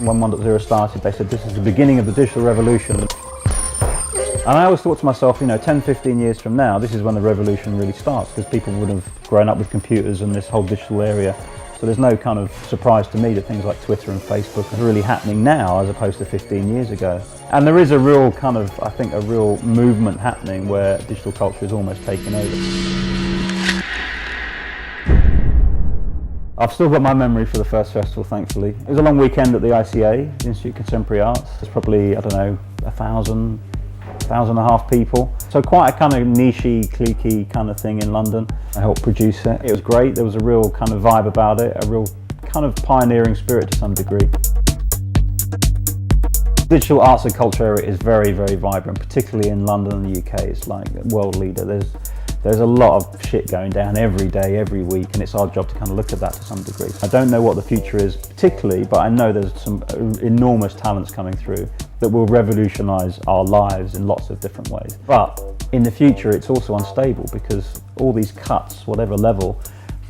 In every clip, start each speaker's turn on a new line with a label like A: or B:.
A: When 1.0 started, they said this is the beginning of the digital revolution. And I always thought to myself, 10, 15 years from now, this is when the revolution really starts, because people would have grown up with computers and this whole digital area. So there's no kind of surprise to me that things like Twitter and Facebook are really happening now as opposed to 15 years ago. And there is a real kind of, I think, a real movement happening where digital culture is almost taken over. I've still got my memory for the first festival, thankfully. It was a long weekend at the ICA, the Institute of Contemporary Arts. There's probably, 1,500 people. So quite a kind of niche-y, cliquey kind of thing in London. I helped produce it. It was great. There was a real kind of vibe about it, a real kind of pioneering spirit to some degree. Digital arts and culture area is very, very vibrant, particularly in London and the UK. It's like a world leader. There's a lot of shit going down every day, every week, and it's our job to kind of look at that to some degree. I don't know what the future is particularly, but I know there's some enormous talents coming through that will revolutionise our lives in lots of different ways. But in the future, it's also unstable because all these cuts, whatever level,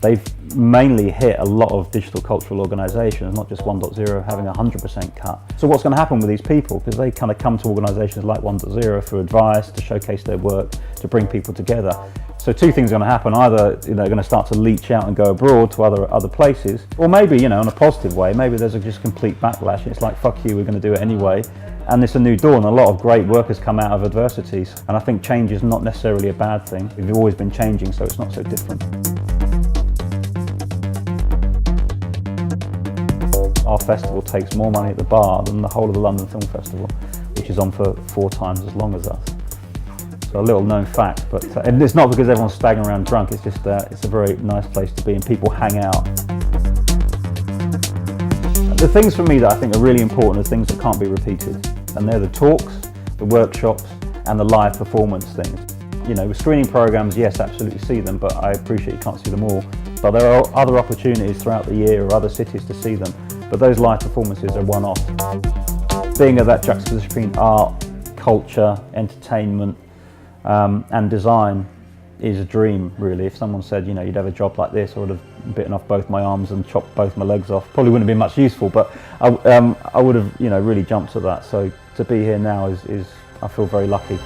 A: they've mainly hit a lot of digital cultural organisations, not just 1.0 having 100% cut. So what's going to happen with these people? Because they kind of come to organisations like 1.0 for advice, to showcase their work, to bring people together. So two things are going to happen. Either they're going to start to leach out and go abroad to other places, or maybe, in a positive way, maybe there's a just complete backlash. It's like, fuck you, we're going to do it anyway. And it's a new dawn. A lot of great work has come out of adversities. And I think change is not necessarily a bad thing. We've always been changing, so it's not so different. Our festival takes more money at the bar than the whole of the London Film Festival, which is on for 4 times as long as us. So a little known fact, but and it's not because everyone's staggering around drunk, it's just it's a very nice place to be and people hang out. The things for me that I think are really important are things that can't be repeated, and they're the talks, the workshops, and the live performance things. With screening programs, yes, absolutely see them, but I appreciate you can't see them all. But there are other opportunities throughout the year or other cities to see them, but those live performances are one-off. Being at that juxtaposition between art, culture, entertainment, and design is a dream, really. If someone said, you'd have a job like this, I would have bitten off both my arms and chopped both my legs off. Probably wouldn't have been much useful, but I would have, really jumped at that. So to be here now is I feel very lucky.